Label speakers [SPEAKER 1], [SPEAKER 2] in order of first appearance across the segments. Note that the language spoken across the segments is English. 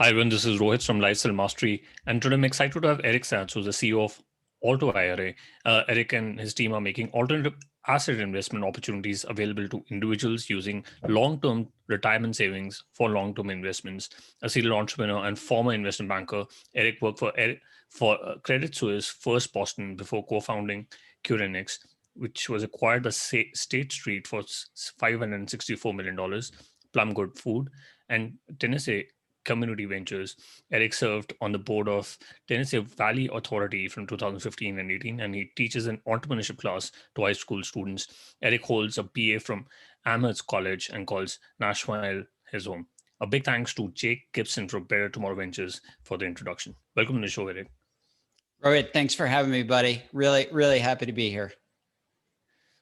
[SPEAKER 1] Hi, everyone. This is Rohit from Lifestyle Mastery, and today I'm excited to have Eric Satz, who's the CEO of AltoIRA. Eric and his team are making alternative asset investment opportunities available to individuals using long-term retirement savings for long-term investments. A serial entrepreneur and former investment banker, Eric worked for Credit Suisse First Boston before co-founding Currenex, which was acquired by State Street for $564 million, Plumgood Food, and Tennessee Community Ventures. Eric served on the board of Tennessee Valley Authority from 2015 and 18, and he teaches an entrepreneurship class to high school students. Eric holds a BA from Amherst College and calls Nashville his home. A big thanks to Jake Gibson from Better Tomorrow Ventures for the introduction. Welcome to the show, Eric.
[SPEAKER 2] Rohit, thanks for having me, buddy. Really happy to be here.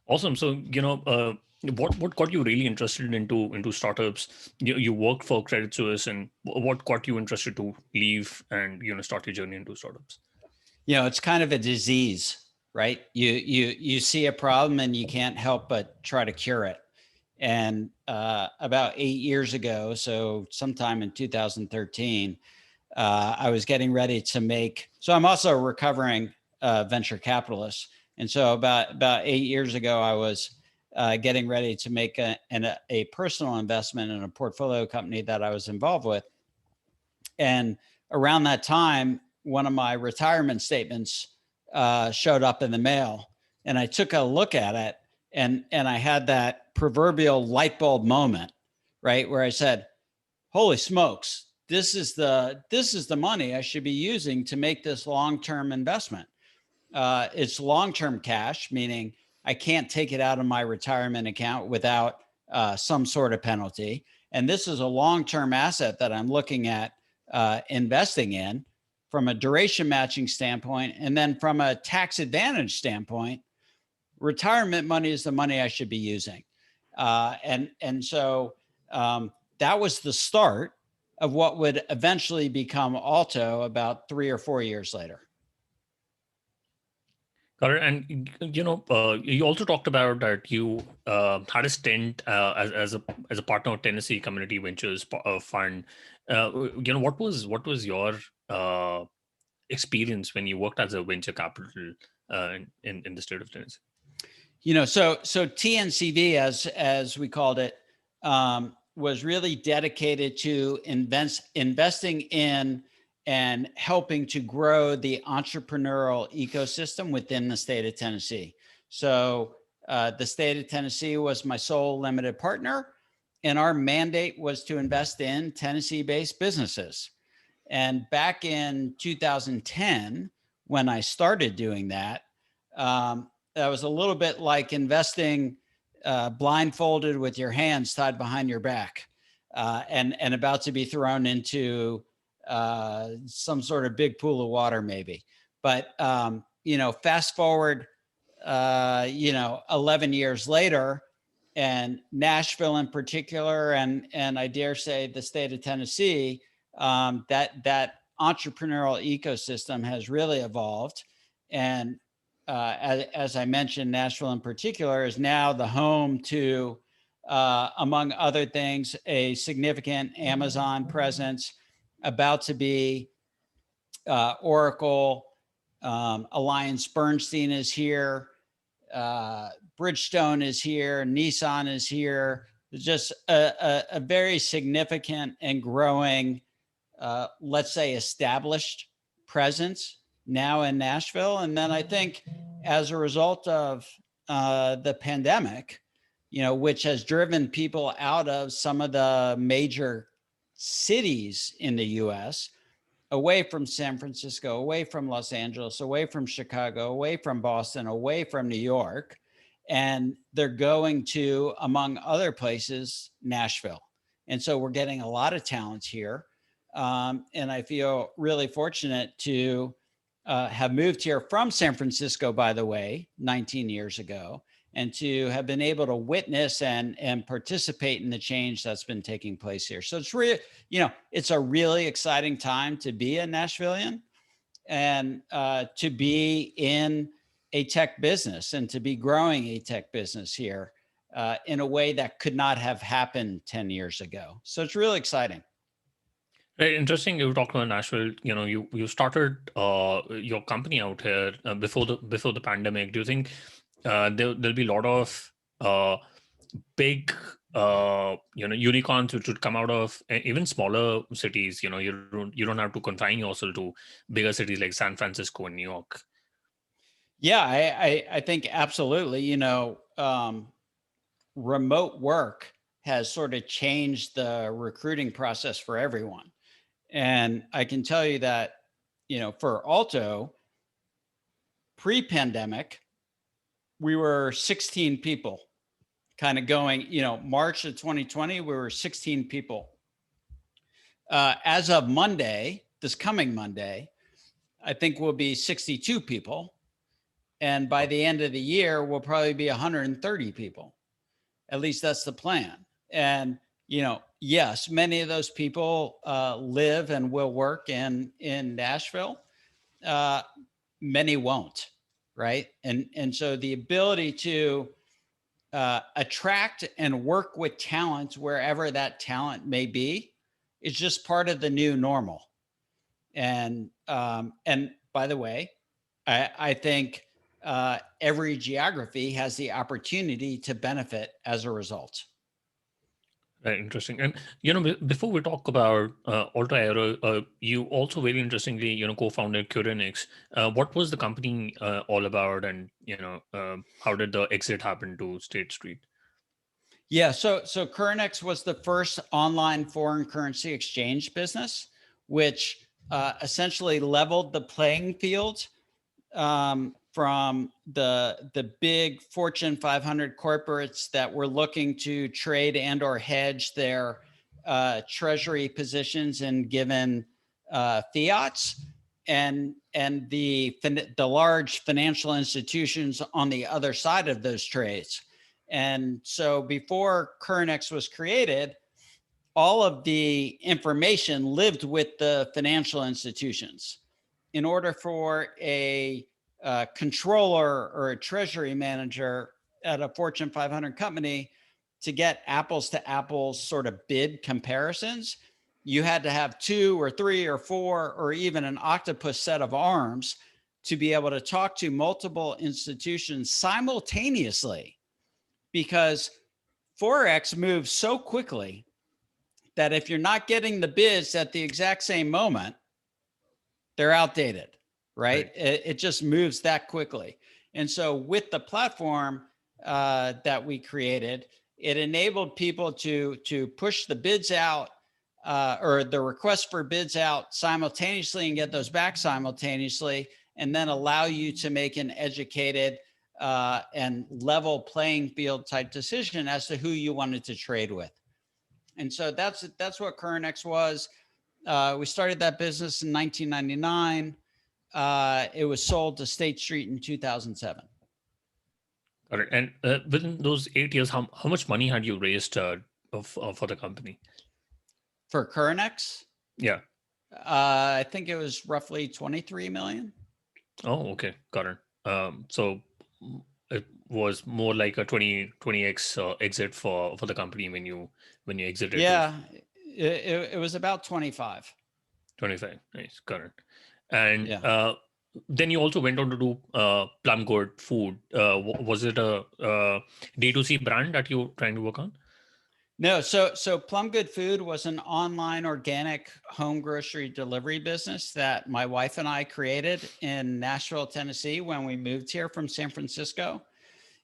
[SPEAKER 1] Awesome. So, what got you really interested into startups? You worked for Credit Suisse, and what got you interested to leave and start your journey into startups?
[SPEAKER 2] It's kind of a disease, right? You see a problem and you can't help but try to cure it. And about 8 years ago, so sometime in 2013, I was getting ready to make. So I'm also a recovering venture capitalist, and so about 8 years ago, I was getting ready to make a personal investment in a portfolio company that I was involved with. And around that time, one of my retirement statements showed up in the mail, and I took a look at it, and I had that proverbial light bulb moment, right, where I said, "Holy smokes, this is the money I should be using to make this long-term investment." It's long-term cash, meaning I can't take it out of my retirement account without some sort of penalty. And this is a long-term asset that I'm looking at investing in from a duration matching standpoint. And then from a tax advantage standpoint, retirement money is the money I should be using. So that was the start of what would eventually become Alto about 3 or 4 years later.
[SPEAKER 1] Got it. And you also talked about that you had a stint as a partner of Tennessee Community Ventures Fund. What was your experience when you worked as a venture capital in the state of Tennessee?
[SPEAKER 2] So TNCV, as we called it, was really dedicated to investing in and helping to grow the entrepreneurial ecosystem within the state of Tennessee. So the state of Tennessee was my sole limited partner, and our mandate was to invest in Tennessee-based businesses. And back in 2010, when I started doing that, that was a little bit like investing blindfolded with your hands tied behind your back and about to be thrown into some sort of big pool of water, maybe. But, fast forward, 11 years later, and Nashville in particular, and I dare say the state of Tennessee, that entrepreneurial ecosystem has really evolved. And as I mentioned, Nashville in particular is now the home to, among other things, a significant Amazon presence, about to be Oracle, Alliance Bernstein is here, Bridgestone is here, Nissan is here. It's just a very significant and growing, let's say, established presence now in Nashville. And then I think as a result of the pandemic, which has driven people out of some of the major cities in the US, away from San Francisco, away from Los Angeles, away from Chicago, away from Boston, away from New York. And they're going to, among other places, Nashville. And so we're getting a lot of talent here. And I feel really fortunate to have moved here from San Francisco, by the way, 19 years ago, and to have been able to witness and participate in the change that's been taking place here. So it's really, it's a really exciting time to be a Nashvilleian and to be in a tech business and to be growing a tech business here in a way that could not have happened 10 years ago. So it's really exciting.
[SPEAKER 1] Very interesting. You talked about Nashville. You started your company out here before the pandemic. Do you think there'll be a lot of big unicorns which would come out of even smaller cities? You don't have to confine yourself to bigger cities like San Francisco and New York.
[SPEAKER 2] Yeah, I think absolutely. Remote work has sort of changed the recruiting process for everyone. And I can tell you that, for Alto, pre-pandemic, we were 16 people kind of going, March of 2020, we were 16 people. As of Monday, this coming Monday, I think we'll be 62 people. And by the end of the year, we'll probably be 130 people. At least that's the plan. And, yes, many of those people live and will work in Nashville. Many won't, right? And so the ability to attract and work with talent wherever that talent may be is just part of the new normal. And by the way, I think every geography has the opportunity to benefit as a result.
[SPEAKER 1] Very interesting. And before we talk about AltoIRA, you also very interestingly co-founded Currenex. What was the company all about, and how did the exit happen to State Street?
[SPEAKER 2] Yeah, so CurrentX was the first online foreign currency exchange business, which essentially leveled the playing field from the big Fortune 500 corporates that were looking to trade and or hedge their treasury positions in given fiats, and the large financial institutions on the other side of those trades. And so before CurrentX was created, all of the information lived with the financial institutions. In order for a controller or a treasury manager at a Fortune 500 company to get apples to apples sort of bid comparisons, you had to have 2 or 3 or 4 or even an octopus set of arms to be able to talk to multiple institutions simultaneously, because Forex moves so quickly that if you're not getting the bids at the exact same moment, they're outdated, right? It just moves that quickly. And so with the platform that we created, it enabled people to push the bids out or the request for bids out simultaneously and get those back simultaneously, and then allow you to make an educated and level playing field type decision as to who you wanted to trade with. And so that's what CurrentX was. We started that business in 1999. It was sold to State Street in 2007.
[SPEAKER 1] Got it. And within those 8 years, how much money had you raised for the company?
[SPEAKER 2] For CurrentX?
[SPEAKER 1] Yeah.
[SPEAKER 2] I think it was roughly 23 million.
[SPEAKER 1] Oh, okay. Got it. So it was more like a 20x exit for the company when you exited.
[SPEAKER 2] Yeah, it was about 25.
[SPEAKER 1] 25. Nice. Got it. And
[SPEAKER 2] yeah.
[SPEAKER 1] Then you also went on to do Plumgood Food. Was it a D2C brand that you were trying to work on?
[SPEAKER 2] No, so Plumgood Food was an online organic home grocery delivery business that my wife and I created in Nashville, Tennessee, when we moved here from San Francisco.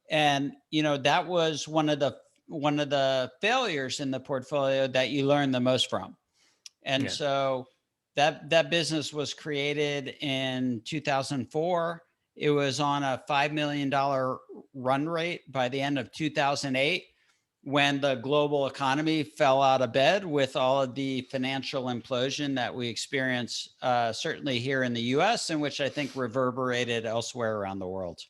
[SPEAKER 2] And that was one of the failures in the portfolio that you learn the most from. And so that business was created in 2004. It was on a $5 million run rate by the end of 2008, when the global economy fell out of bed with all of the financial implosion that we experienced, certainly here in the US, and which I think reverberated elsewhere around the world.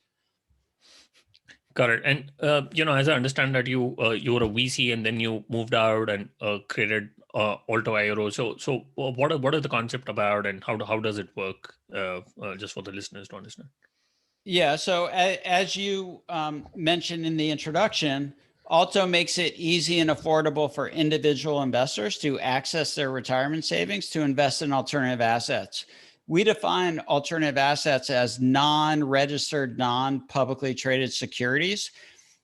[SPEAKER 1] Got it. And as I understand that you were a VC and then you moved out and created AltoIRA. So what is the concept about, and how does it work? Just for the listeners to understand.
[SPEAKER 2] Yeah. So as you mentioned in the introduction, Alto makes it easy and affordable for individual investors to access their retirement savings to invest in alternative assets. We define alternative assets as non-registered, non-publicly traded securities.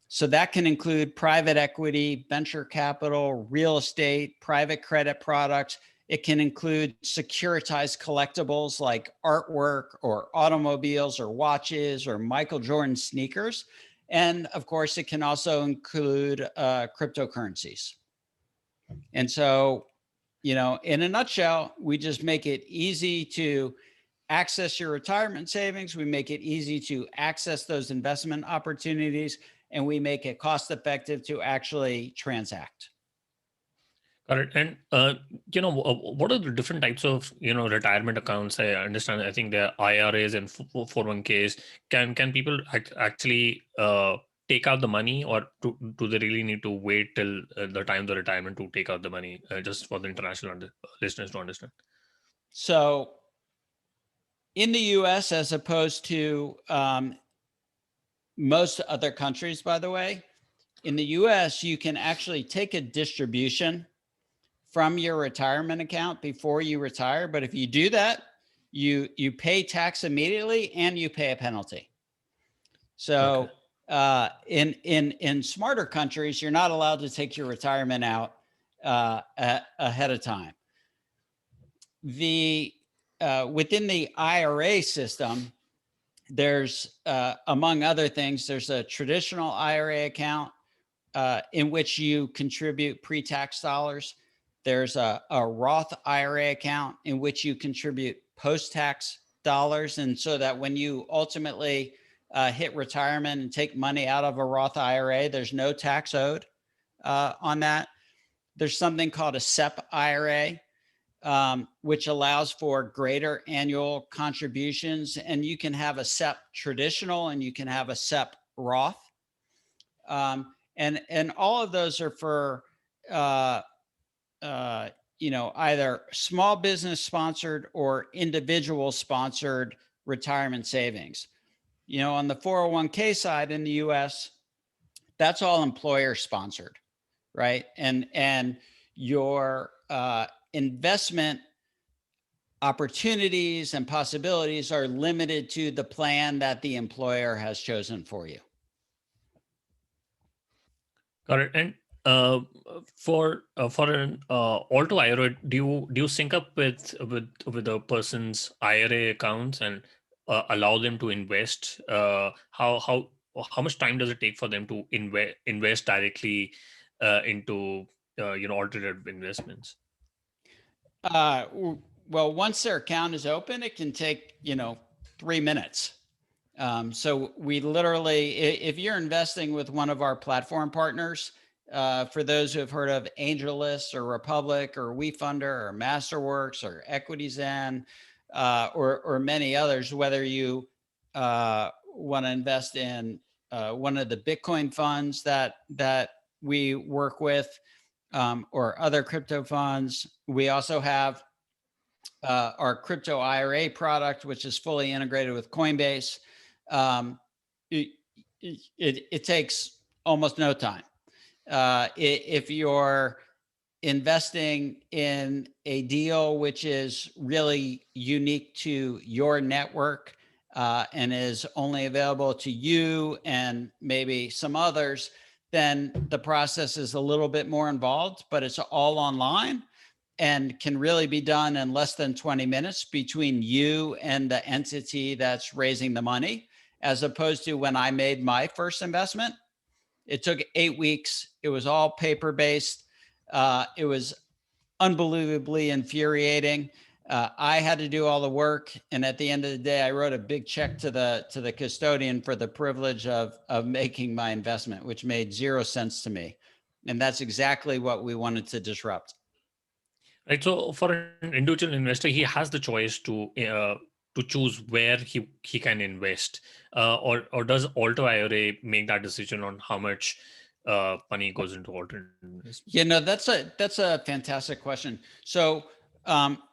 [SPEAKER 2] So that can include private equity, venture capital, real estate, private credit products. It can include securitized collectibles like artwork or automobiles or watches or Michael Jordan sneakers. And of course, it can also include cryptocurrencies. And so, in a nutshell, we just make it easy to access your retirement savings. We make it easy to access those investment opportunities, and we make it cost effective to actually transact.
[SPEAKER 1] Got it. And what are the different types of retirement accounts? I understand. I think there are IRAs and 401ks. Can people actually take out the money, or do they really need to wait till the time of the retirement to take out the money? Just for the international listeners to understand.
[SPEAKER 2] So, in the U.S., as opposed to most other countries, by the way, in the U.S., you can actually take a distribution from your retirement account before you retire. But if you do that, you pay tax immediately and you pay a penalty. So in smarter countries, you're not allowed to take your retirement out ahead of time. Within the IRA system, there's among other things, there's a traditional IRA account in which you contribute pre-tax dollars. There's a Roth IRA account in which you contribute post-tax dollars. And so that when you ultimately hit retirement and take money out of a Roth IRA, there's no tax owed on that. There's something called a SEP IRA, which allows for greater annual contributions. And you can have a SEP traditional and you can have a SEP Roth. And all of those are for either small business sponsored or individual sponsored retirement savings. On the 401k side in the US, that's all employer sponsored, right? And your investment opportunities and possibilities are limited to the plan that the employer has chosen for you.
[SPEAKER 1] Got it. And for an AltoIRA, do you sync up with the person's IRA accounts and allow them to invest? How much time does it take for them to invest directly into alternative investments?
[SPEAKER 2] Well, once their account is open, it can take 3 minutes. So we literally, if you're investing with one of our platform partners, for those who have heard of AngelList or Republic or WeFunder or Masterworks or EquityZen, or many others, whether you want to invest in one of the Bitcoin funds that we work with, or other crypto funds. We also have our crypto IRA product, which is fully integrated with Coinbase. It takes almost no time. If you're investing in a deal which is really unique to your network and is only available to you and maybe some others, then the process is a little bit more involved, but it's all online and can really be done in less than 20 minutes between you and the entity that's raising the money, as opposed to when I made my first investment. It took 8 weeks. It was all paper-based. It was unbelievably infuriating. I had to do all the work, and at the end of the day, I wrote a big check to the custodian for the privilege of making my investment, which made 0 sense to me. And that's exactly what we wanted to disrupt.
[SPEAKER 1] Right. So for an individual investor, he has the choice to choose where he can invest, or does AltoIRA make that decision on how much money goes into alternate investments?
[SPEAKER 2] Yeah, that's a fantastic question. So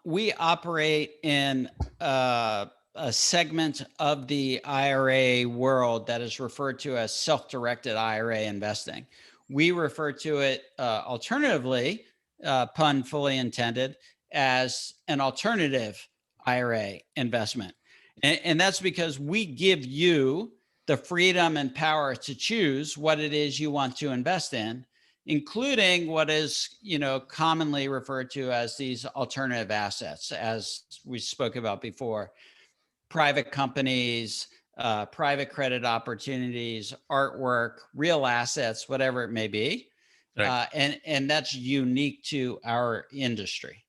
[SPEAKER 2] we operate in a segment of the IRA world that is referred to as self-directed IRA investing, We refer to it alternatively, pun fully intended, as an alternative IRA investment. And that's because we give you the freedom and power to choose what it is you want to invest in, including what is, commonly referred to as these alternative assets, as we spoke about before: private companies, private credit opportunities, artwork, real assets, whatever it may be.
[SPEAKER 1] Right.
[SPEAKER 2] And that's unique to our industry.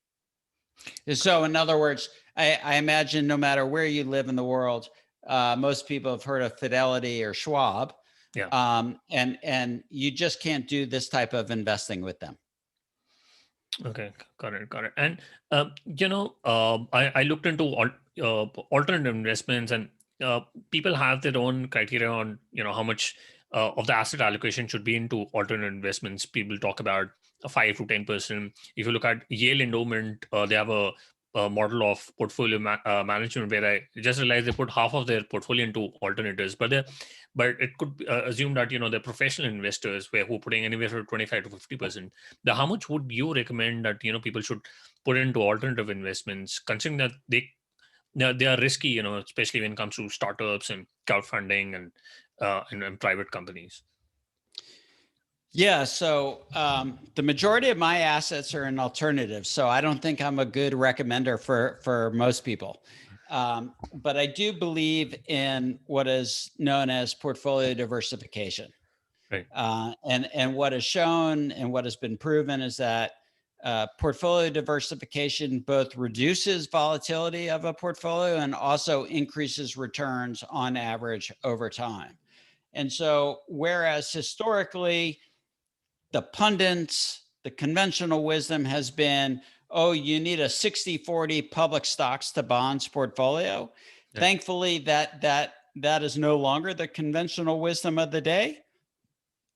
[SPEAKER 2] So in other words, I imagine no matter where you live in the world, most people have heard of Fidelity or Schwab.
[SPEAKER 1] Yeah.
[SPEAKER 2] And you just can't do this type of investing with them.
[SPEAKER 1] Okay, got it. And I looked into alternative investments, and people have their own criteria on how much of the asset allocation should be into alternative investments. People talk about 5 to 10%. If you look at Yale Endowment, they have a model of portfolio management where I just realized they put half of their portfolio into alternatives, but it could assume that they're professional investors who are putting anywhere from 25 to 50%. How much would you recommend that people should put into alternative investments, considering that they are risky, especially when it comes to startups and crowdfunding and private companies?
[SPEAKER 2] Yeah. So the majority of my assets are in alternatives. So I don't think I'm a good recommender for most people. But I do believe in what is known as portfolio diversification.
[SPEAKER 1] Right.
[SPEAKER 2] And what is shown and what has been proven is that portfolio diversification both reduces volatility of a portfolio and also increases returns on average over time. And so, whereas historically, the pundits, the conventional wisdom has been, oh, you need a 60-40 public stocks to bonds portfolio. Right. Thankfully, that is no longer the conventional wisdom of the day.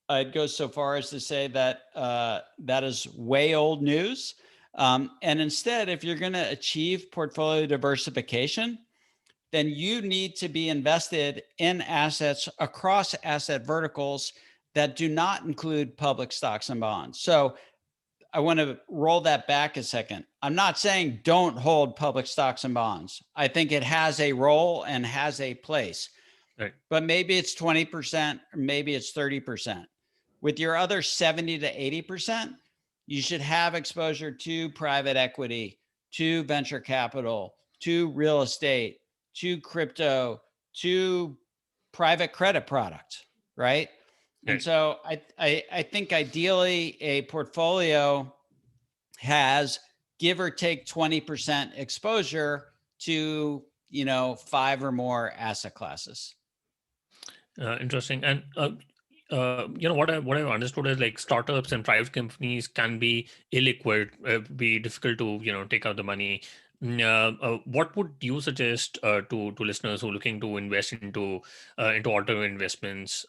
[SPEAKER 2] I'd go so far as to say that that is way old news. And instead, if you're going to achieve portfolio diversification, then you need to be invested in assets across asset verticals that do not include public stocks and bonds. So I want to roll that back a second. I'm not saying don't hold public stocks and bonds. I think it has a role and has a place. Right. But maybe it's 20% or maybe it's 30%. With your other 70 to 80%, you should have exposure to private equity, to venture capital, to real estate, to crypto, to private credit products, right? And so I think ideally a portfolio has give or take 20% exposure to 5 or more asset classes.
[SPEAKER 1] Interesting. And what I've understood is like startups and private companies can be illiquid, be difficult to take out the money. What would you suggest to listeners who are looking to invest into alternative investments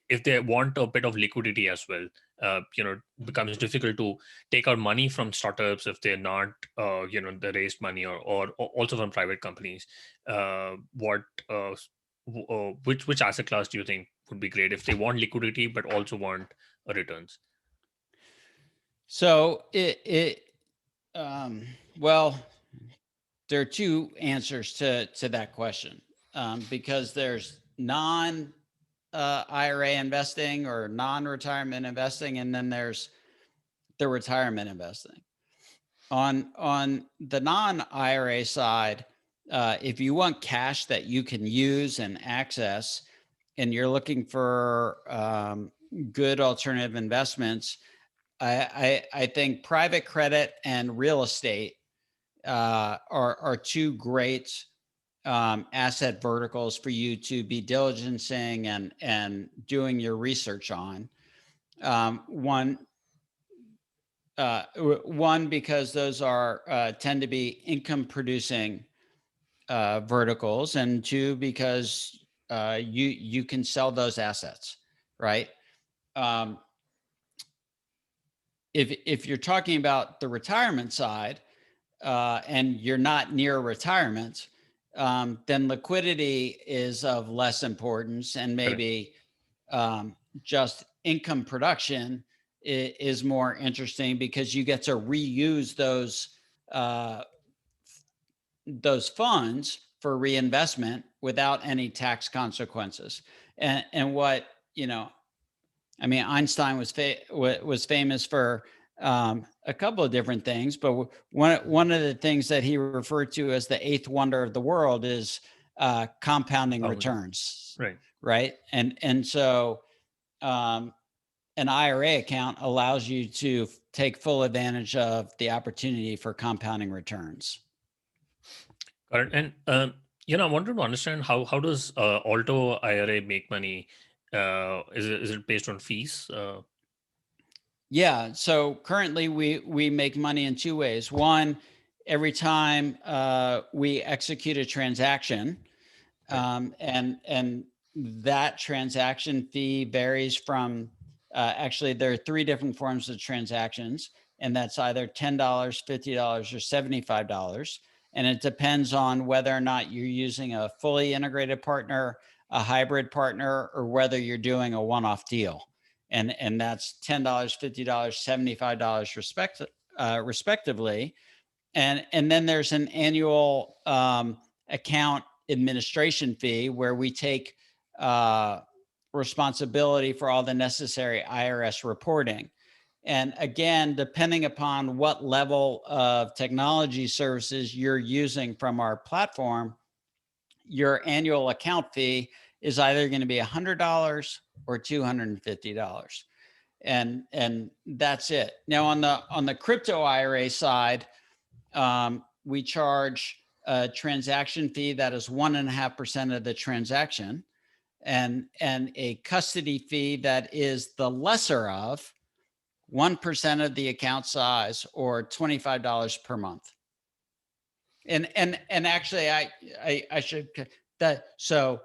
[SPEAKER 1] if they want a bit of liquidity as well? It becomes difficult to take out money from startups if they're not they raised money or also from private companies. Which asset class do you think would be great if they want liquidity but also want returns?
[SPEAKER 2] So well, there are two answers to that question, because there's non-IRA investing or non-retirement investing, and then there's the retirement investing. On the non-IRA side, if you want cash that you can use and access, and you're looking for good alternative investments, I think private credit and real estate are two great asset verticals for you to be diligencing and doing your research on. One, because those are tend to be income producing verticals, and two, because you can sell those assets, right? If you're talking about the retirement side and you're not near retirement, then liquidity is of less importance, and maybe just income production is more interesting because you get to reuse those funds for reinvestment without any tax consequences. And what, Einstein was famous for a couple of different things, but one of the things that he referred to as the eighth wonder of the world is compounding returns. Right. And so an IRA account allows you to take full advantage of the opportunity for compounding returns.
[SPEAKER 1] Correct. And I wanted to understand how does AltoIRA make money? Is it based on fees?
[SPEAKER 2] Yeah. So currently we make money in two ways. One, every time we execute a transaction, and that transaction fee varies from actually there are three different forms of transactions, and that's either $10, $50, or $75. And it depends on whether or not you're using a fully integrated partner, a hybrid partner, or whether you're doing a one-off deal. And that's $10, $50, $75 respectively. And then there's an annual account administration fee where we take responsibility for all the necessary IRS reporting. And again, depending upon what level of technology services you're using from our platform, your annual account fee is either going to be $100 or $250. And that's it. Now on the crypto IRA side, we charge a transaction fee that is 1.5% of the transaction, and a custody fee that is the lesser of 1% of the account size, or $25 per month. And actually, I should that so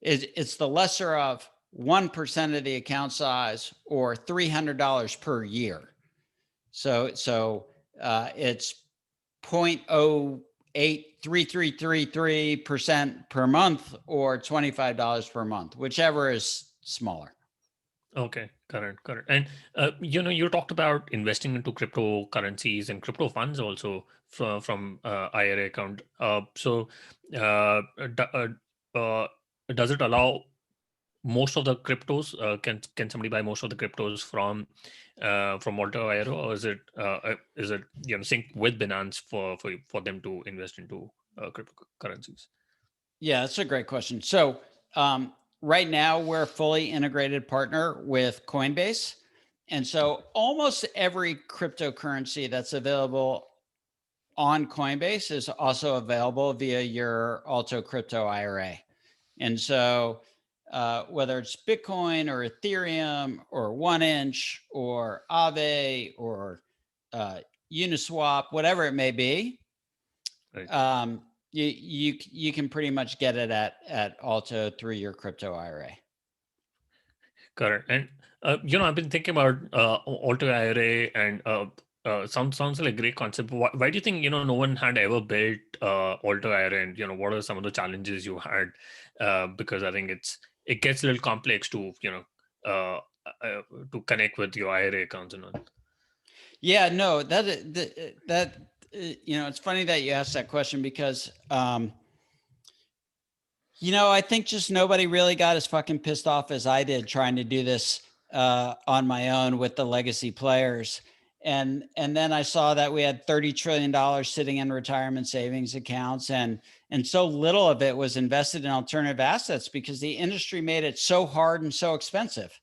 [SPEAKER 2] it's the lesser of 1% of the account size, or $300 per year. So it's 0.083333% per month, or $25 per month, whichever is smaller.
[SPEAKER 1] Okay, correct. And you talked about investing into cryptocurrencies and crypto funds also from IRA account. So does it allow most of the cryptos? Can somebody buy most of the cryptos from AltoIRA, or is it synced with Binance for them to invest into cryptocurrencies?
[SPEAKER 2] Yeah, that's a great question. So right now we're a fully integrated partner with Coinbase. And so almost every cryptocurrency that's available on Coinbase is also available via your Alto Crypto IRA. And so whether it's Bitcoin or Ethereum or 1inch or Aave or Uniswap, whatever it may be, right. You can pretty much get it at Alto through your crypto IRA.
[SPEAKER 1] Correct. And I've been thinking about AltoIRA, and sounds like a great concept. Why do you think no one had ever built AltoIRA, and what are some of the challenges you had? Because I think it gets a little complex to to connect with your IRA accounts and all.
[SPEAKER 2] Yeah, no, that it's funny that you asked that question, because I think just nobody really got as fucking pissed off as I did trying to do this on my own with the legacy players. And then I saw that we had $30 trillion sitting in retirement savings accounts, and so little of it was invested in alternative assets because the industry made it so hard and so expensive.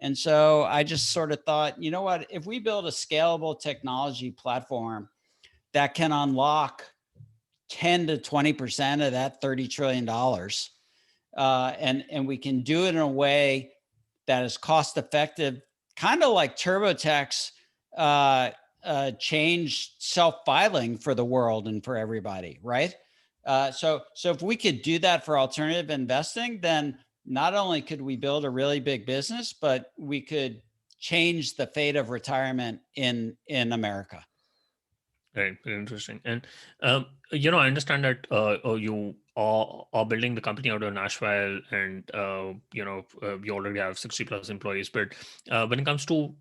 [SPEAKER 2] And so I just sort of thought, you know what, if we build a scalable technology platform that can unlock 10 to 20% of that $30 trillion, and we can do it in a way that is cost effective, kind of like TurboTax changed self-filing for the world and for everybody, right? So if we could do that for alternative investing, then not only could we build a really big business, but we could change the fate of retirement in America.
[SPEAKER 1] Right, very interesting. And I understand that you are building the company out of Nashville, and you already have 60 plus employees. But when it comes to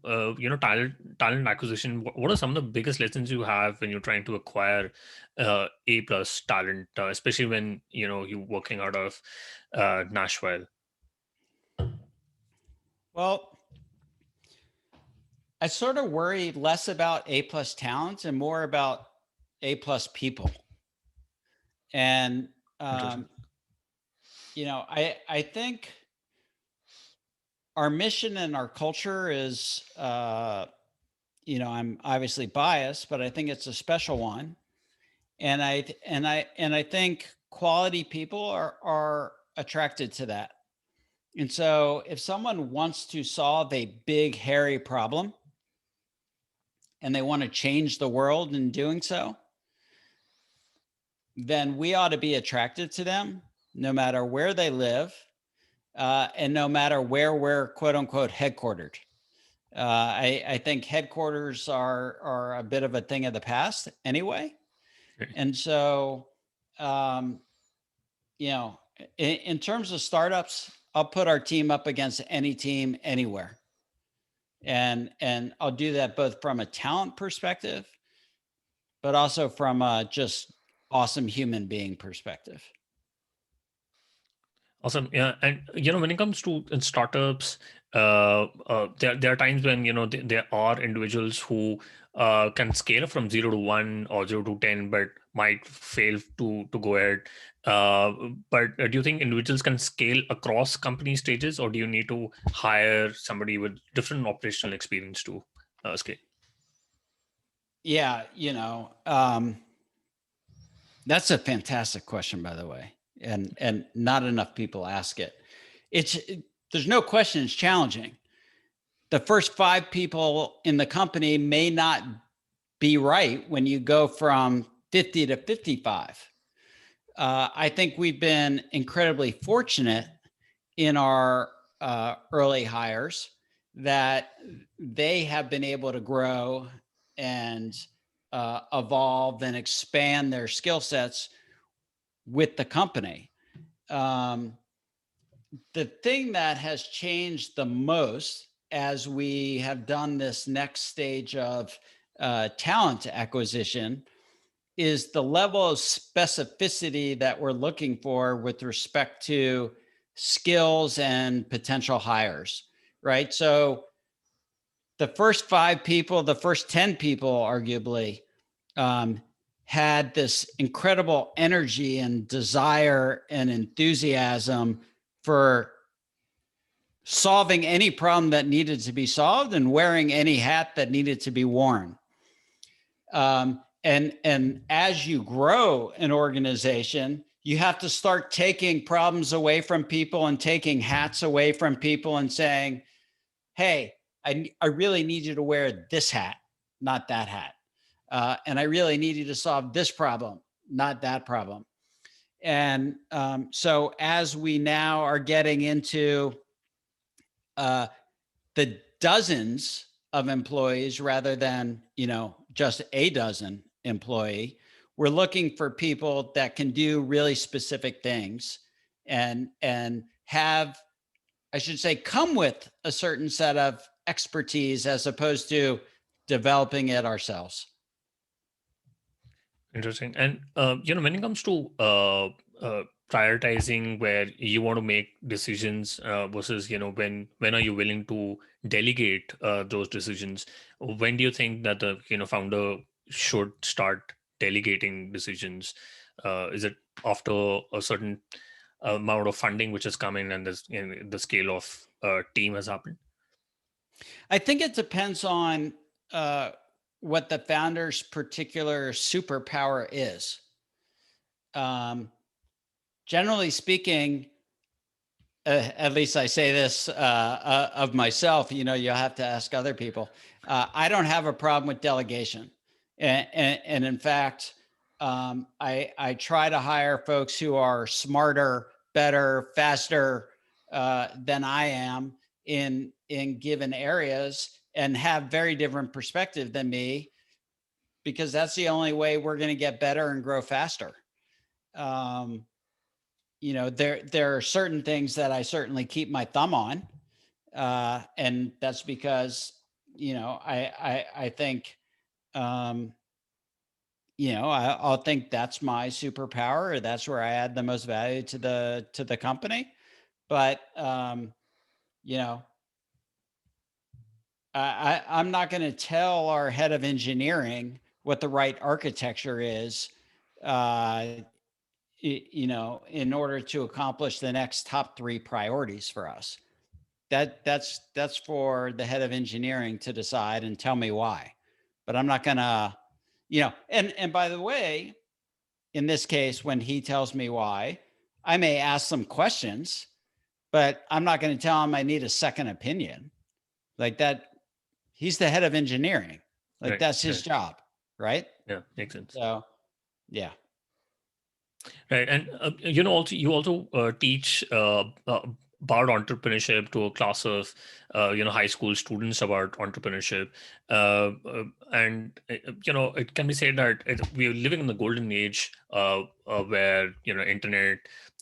[SPEAKER 1] talent acquisition, what are some of the biggest lessons you have when you're trying to acquire A plus talent, especially when you're working out of Nashville?
[SPEAKER 2] Well, I sort of worry less about A plus talent and more about A plus people. And
[SPEAKER 1] Interesting.
[SPEAKER 2] I think our mission and our culture is, I'm obviously biased, but I think it's a special one. And I think quality people are attracted to that. And so if someone wants to solve a big, hairy problem and they want to change the world in doing so, then we ought to be attracted to them no matter where they live, and no matter where we're quote unquote headquartered. I think headquarters are a bit of a thing of the past anyway.
[SPEAKER 1] Right.
[SPEAKER 2] And so, um, in terms of startups, I'll put our team up against any team anywhere. And I'll do that both from a talent perspective, but also from a just awesome human being perspective.
[SPEAKER 1] Awesome. Yeah. And, when it comes to startups, there are times when, there are individuals who can scale up from 0 to 1 or 0 to 10, but might fail to go ahead. But do you think individuals can scale across company stages, or do you need to hire somebody with different operational experience to scale?
[SPEAKER 2] Yeah. That's a fantastic question, by the way. And not enough people ask it. There's no question it's challenging. The first 5 people in the company may not be right when you go from 50 to 55. I think we've been incredibly fortunate in our early hires that they have been able to grow and evolve and expand their skill sets with the company. The thing that has changed the most as we have done this next stage of talent acquisition is the level of specificity that we're looking for with respect to skills and potential hires, right? So the first 5 people, the first 10 people, arguably, had this incredible energy and desire and enthusiasm for solving any problem that needed to be solved and wearing any hat that needed to be worn. And as you grow an organization, you have to start taking problems away from people and taking hats away from people and saying, hey, I really need you to wear this hat, not that hat. And I really need you to solve this problem, not that problem. And so as we now are getting into the dozens of employees rather than, just a dozen employee, we're looking for people that can do really specific things and have, I should say, come with a certain set of expertise as opposed to developing it ourselves.
[SPEAKER 1] Interesting. And when it comes to prioritizing where you want to make decisions versus when are you willing to delegate those decisions? When do you think that the founder should start delegating decisions? Is it after a certain amount of funding which has come in and the scale of team has happened?
[SPEAKER 2] I think it depends on what the founder's particular superpower is. Generally speaking, at least I say this of myself, you'll have to ask other people. I don't have a problem with delegation. And in fact, I try to hire folks who are smarter, better, faster than I am in given areas and have very different perspective than me, because that's the only way we're going to get better and grow faster. There are certain things that I certainly keep my thumb on. And that's because, I think, I'll think that's my superpower, or that's where I add the most value to the company. But, I'm not going to tell our head of engineering what the right architecture is, in order to accomplish the next top 3 priorities for us. That's for the head of engineering to decide and tell me why. But I'm not gonna, and by the way, in this case, when he tells me why, I may ask some questions, but I'm not going to tell him I need a second opinion. Like that, he's the head of engineering. Like
[SPEAKER 1] Right,
[SPEAKER 2] that's his
[SPEAKER 1] right.
[SPEAKER 2] job, right?
[SPEAKER 1] Yeah, makes sense.
[SPEAKER 2] So, yeah.
[SPEAKER 1] Right, and you also teach about entrepreneurship to a class of high school students about entrepreneurship, and it can be said that we are living in the golden age where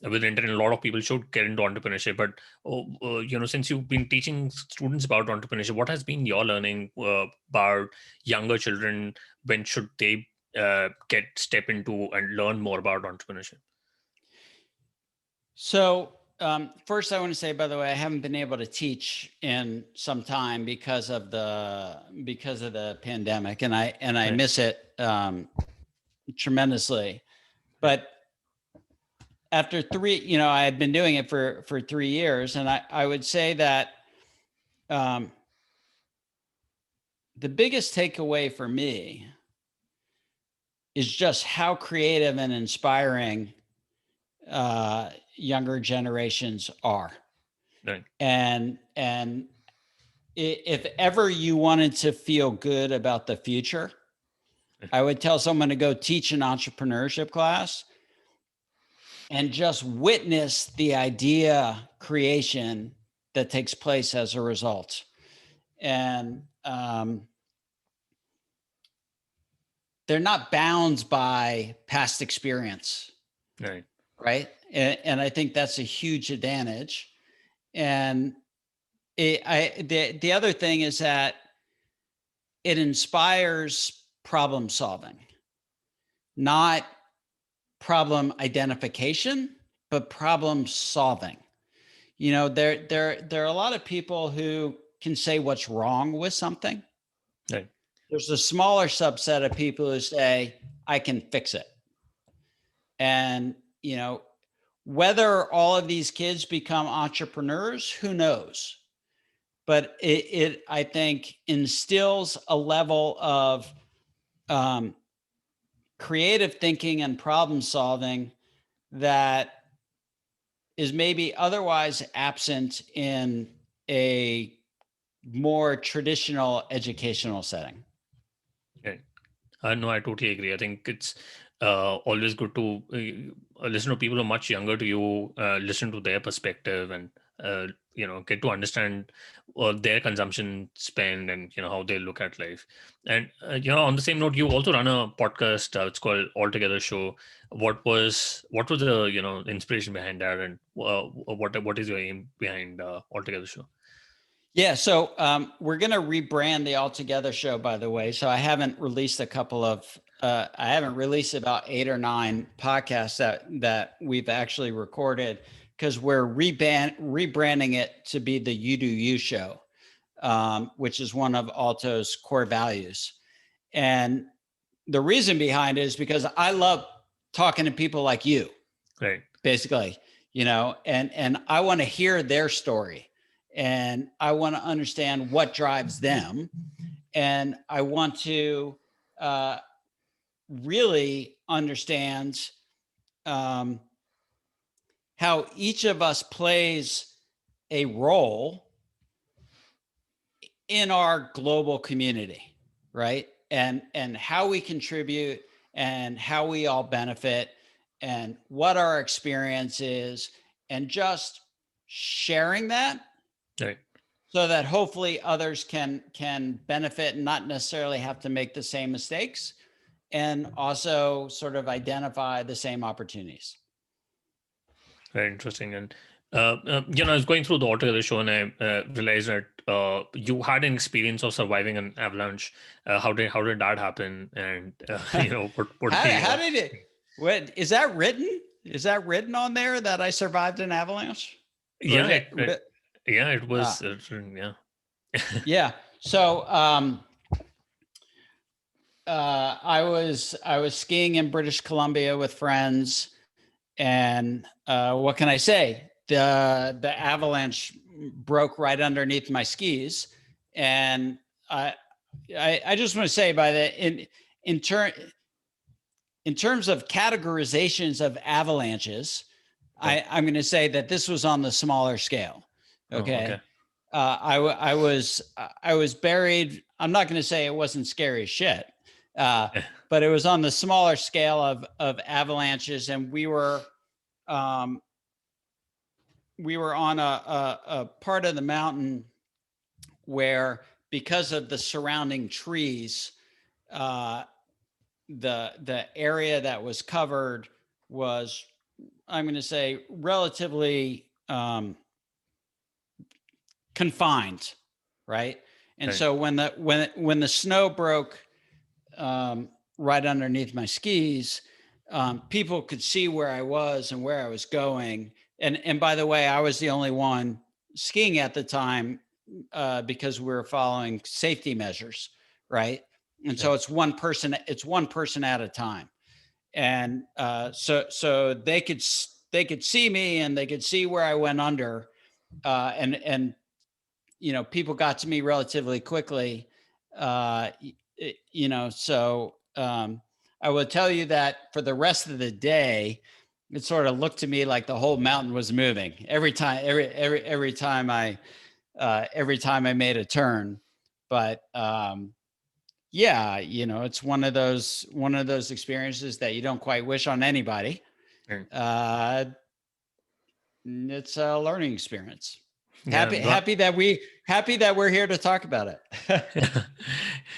[SPEAKER 1] with internet, a lot of people should get into entrepreneurship. But since you've been teaching students about entrepreneurship, what has been your learning about younger children? When should they step into and learn more about entrepreneurship?
[SPEAKER 2] So first, I want to say, by the way, I haven't been able to teach in some time because of the pandemic, and I miss it tremendously. But after 3, I had been doing it for 3 years, and I would say that the biggest takeaway for me is just how creative and inspiring younger generations are.
[SPEAKER 1] Right.
[SPEAKER 2] And if ever you wanted to feel good about the future, I would tell someone to go teach an entrepreneurship class and just witness the idea creation that takes place as a result. And they're not bound by past experience.
[SPEAKER 1] Right.
[SPEAKER 2] Right. And I think that's a huge advantage. And the other thing is that it inspires problem solving, not problem identification, but problem solving. There are a lot of people who can say what's wrong with something.
[SPEAKER 1] Right.
[SPEAKER 2] There's a smaller subset of people who say, I can fix it. And, whether all of these kids become entrepreneurs, who knows? But it I think, instills a level of creative thinking and problem solving that is maybe otherwise absent in a more traditional educational setting.
[SPEAKER 1] Okay. No, I totally agree. I think it's always good to listen to people who are much younger to you, listen to their perspective, and get to understand their consumption spend and how they look at life. And on the same note, you also run a podcast. It's called AltoIRA Show. What was the inspiration behind that, and what is your aim behind AltoIRA Show?
[SPEAKER 2] Yeah, so we're going to rebrand the AltoIRA Show, by the way. So I haven't released I haven't released about 8 or 9 podcasts that we've actually recorded, because we're rebranding it to be the You Do You Show, which is one of Alto's core values. And the reason behind it is because I love talking to people like you,
[SPEAKER 1] Right?
[SPEAKER 2] Basically, and I want to hear their story. And I want to understand what drives them. And I want to really understand how each of us plays a role in our global community, right? And how we contribute and how we all benefit and what our experience is, and just sharing that.
[SPEAKER 1] Right.
[SPEAKER 2] So that hopefully others can benefit and not necessarily have to make the same mistakes. and also sort of identify the same opportunities.
[SPEAKER 1] Very interesting. And, I was going through the AltoIRA show and I realized that you had an experience of surviving an avalanche. How did that happen? And, what
[SPEAKER 2] How did it, what, is that written? Is that written on there that I survived an avalanche?
[SPEAKER 1] Yeah, it was, yeah.
[SPEAKER 2] Yeah. So, I was skiing in British Columbia with friends, and what can I say? The avalanche broke right underneath my skis, and I just want to say by the in terms of categorizations of avalanches, I'm going to say that this was on the smaller scale. Okay. I was buried. I'm not going to say it wasn't scary as shit, but it was on the smaller scale of avalanches, and we were on a part of the mountain where, because of the surrounding trees, the area that was covered was, I'm going to say, relatively confined, right? And so when the snow broke right underneath my skis, people could see where I was and where I was going. And by the way, I was the only one skiing at the time because we were following safety measures, right? And so it's one person at a time. And so they could see me and they could see where I went under, and people got to me relatively quickly. So I will tell you that for the rest of the day, it sort of looked to me like the whole mountain was moving every time I made a turn. But it's one of those experiences that you don't quite wish on anybody. It's a learning experience. Happy that we're here to talk about it.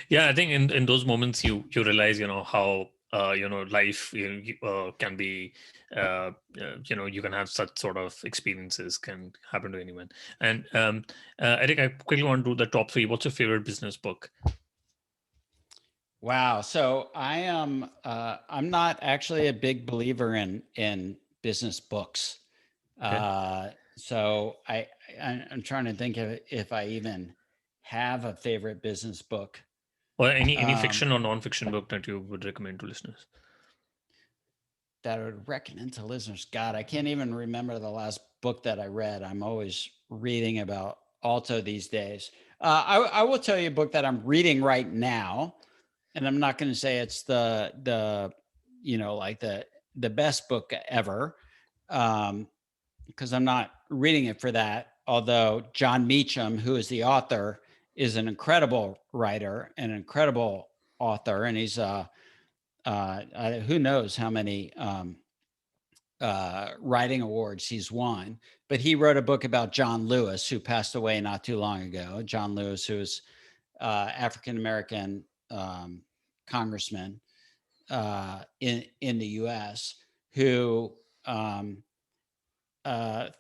[SPEAKER 1] Yeah, I think in those moments you realize how life can be, you can have such sort of experiences can happen to anyone. And Eric, I quickly want to do the top 3. What's your favorite business book?
[SPEAKER 2] Wow. So I am I'm not actually a big believer in business books. Okay. So I'm trying to think of if I even have a favorite business book.
[SPEAKER 1] Or any fiction or non-fiction book that you would recommend to listeners?
[SPEAKER 2] That I would recommend to listeners. God, I can't even remember the last book that I read. I'm always reading about Alto these days. I will tell you a book that I'm reading right now, and I'm not going to say it's the best book ever, because I'm not reading it for that. Although John Meacham, who is the author, is an incredible writer, an incredible author, and he's who knows how many writing awards he's won. But he wrote a book about John Lewis, who passed away not too long ago. John Lewis, who is African-American congressman in the U.S., who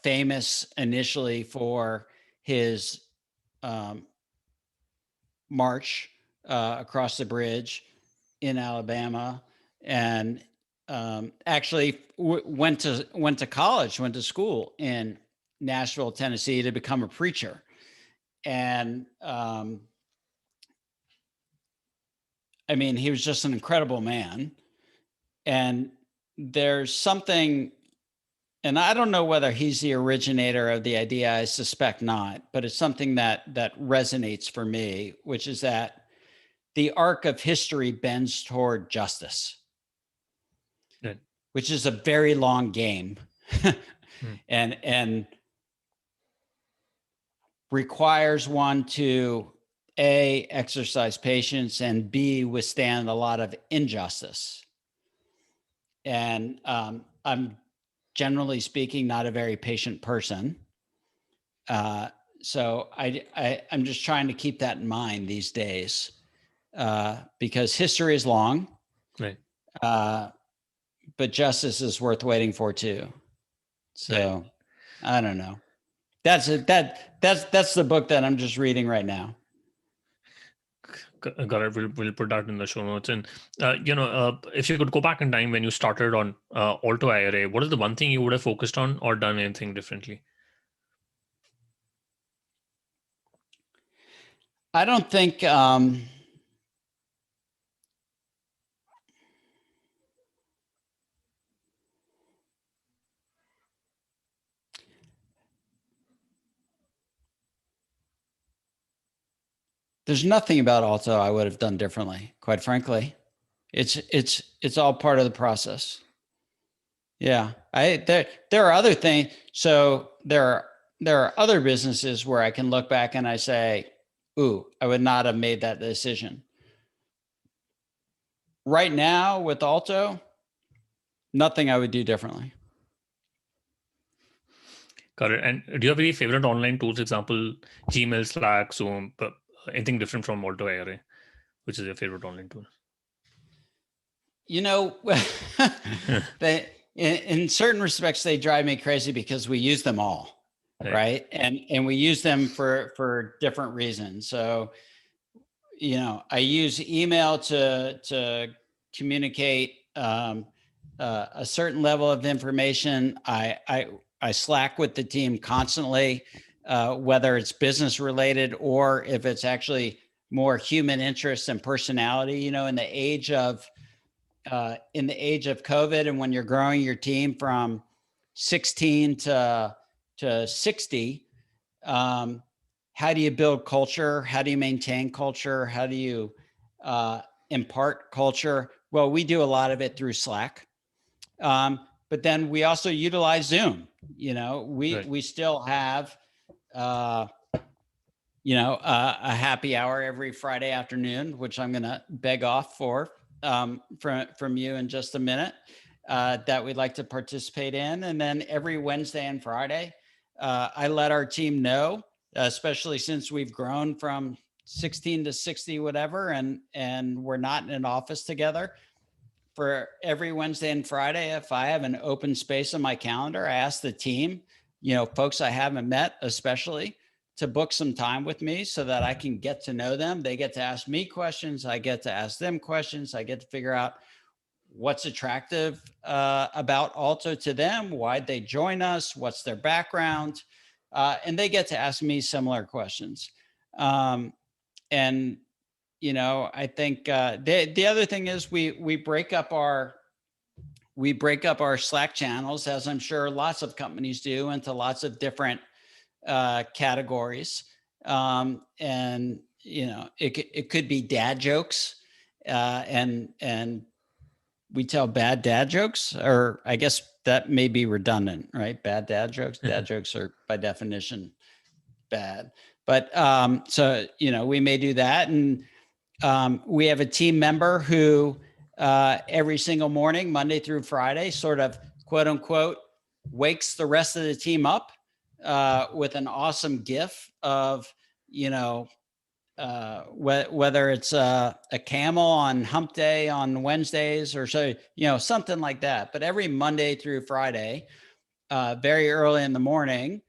[SPEAKER 2] famous initially for his march across the bridge in Alabama, and actually went to college, went to school in Nashville, Tennessee, to become a preacher. And he was just an incredible man. And there's something, and I don't know whether he's the originator of the idea, I suspect not, but it's something that resonates for me, which is that the arc of history bends toward justice, which is a very long game and requires one to A, exercise patience, and B, withstand a lot of injustice. And I'm generally speaking not a very patient person. So I'm just trying to keep that in mind these days, because history is long,
[SPEAKER 1] Right.
[SPEAKER 2] But justice is worth waiting for too. So
[SPEAKER 1] Right.
[SPEAKER 2] I don't know. That's the book that I'm just reading right now.
[SPEAKER 1] Got it. We'll put that in the show notes. And if you could go back in time when you started on AltoIRA, what is the one thing you would have focused on or done anything differently?
[SPEAKER 2] I don't think there's nothing about Alto I would have done differently, quite frankly. It's all part of the process. Yeah. There are other things. So there are other businesses where I can look back and I say, ooh, I would not have made that decision. Right now with Alto, nothing I would do differently.
[SPEAKER 1] Got it. And do you have any favorite online tools, example, Gmail, Slack, Zoom, but anything different from AltoIRA, which is your favorite online tool?
[SPEAKER 2] In certain respects, they drive me crazy because we use them all, right? And we use them for different reasons. So, I use email to communicate a certain level of information. I Slack with the team constantly, whether it's business related or if it's actually more human interest and personality. In the age of COVID, and when you're growing your team from 16 to 60, how do you build culture? How do you maintain culture? How do you impart culture? Well, we do a lot of it through Slack. But then we also utilize Zoom. We still have, a happy hour every Friday afternoon, which I'm going to beg off from you in just a minute, that we'd like to participate in. And then every Wednesday and Friday, I let our team know, especially since we've grown from 16 to 60, whatever, and we're not in an office together. For every Wednesday and Friday, if I have an open space on my calendar, I ask the team, folks I haven't met, especially, to book some time with me so that I can get to know them. They get to ask me questions. I get to ask them questions. I get to figure out what's attractive about Alto to them. Why'd they join us? What's their background? And they get to ask me similar questions. I think the other thing is we break up our Slack channels, as I'm sure lots of companies do, into lots of different categories. It could be dad jokes, and we tell bad dad jokes, or I guess that may be redundant, right? Bad dad jokes. Dad jokes are by definition bad, but we may do that. And we have a team member who every single morning, Monday through Friday, sort of quote unquote, wakes the rest of the team up with an awesome GIF of, whether it's a camel on hump day on Wednesdays or something like that. But every Monday through Friday, very early in the morning,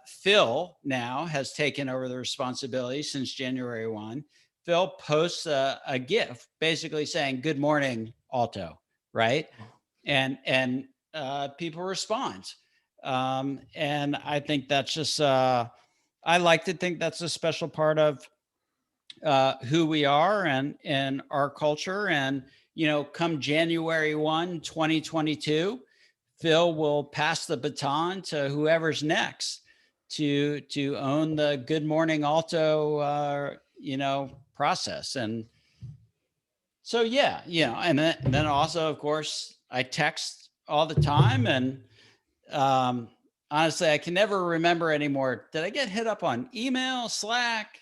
[SPEAKER 2] Phil now has taken over the responsibility since January 1. Phil posts a GIF basically saying, "Good morning, Alto," right? And people respond. And I think that's just, I like to think that's a special part of who we are and our culture. And, come January 1, 2022, Phil will pass the baton to whoever's next to own the Good Morning Alto, process. And so, and then also, of course, I text all the time. And honestly, I can never remember anymore. Did I get hit up on email, Slack,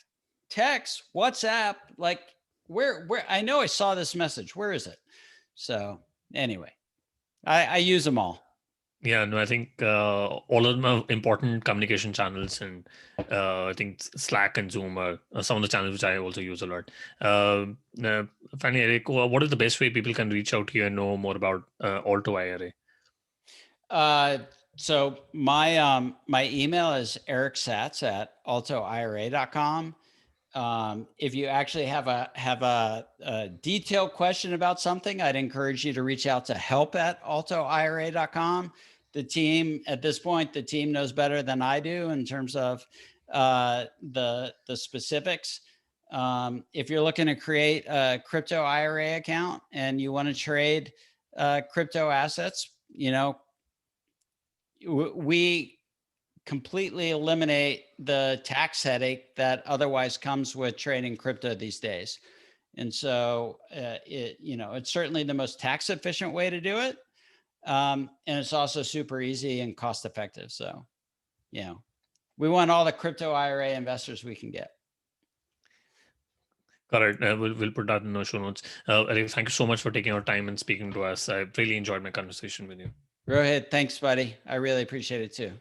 [SPEAKER 2] text, WhatsApp? Like where I know I saw this message. Where is it? So anyway, I use them all.
[SPEAKER 1] Yeah, no, I think all of them are important communication channels, and I think Slack and Zoom are some of the channels which I also use a lot. Uh, uh, Finally, Eric, what is the best way people can reach out to you and know more about AltoIRA?
[SPEAKER 2] So my email is Eric Satz at AltoIRA.com. If you actually have a detailed question about something, I'd encourage you to reach out to help@altoira.com. The team at this point, the team knows better than I do in terms of the specifics. If you're looking to create a crypto IRA account and you want to trade crypto assets, we completely eliminate the tax headache that otherwise comes with trading crypto these days. And so it's certainly the most tax efficient way to do it. And it's also super easy and cost effective. So, we want all the crypto IRA investors we can get.
[SPEAKER 1] Got it. We'll put that in the show notes. Eric, thank you so much for taking your time and speaking to us. I really enjoyed my conversation with you.
[SPEAKER 2] Rohit, thanks, buddy. I really appreciate it too.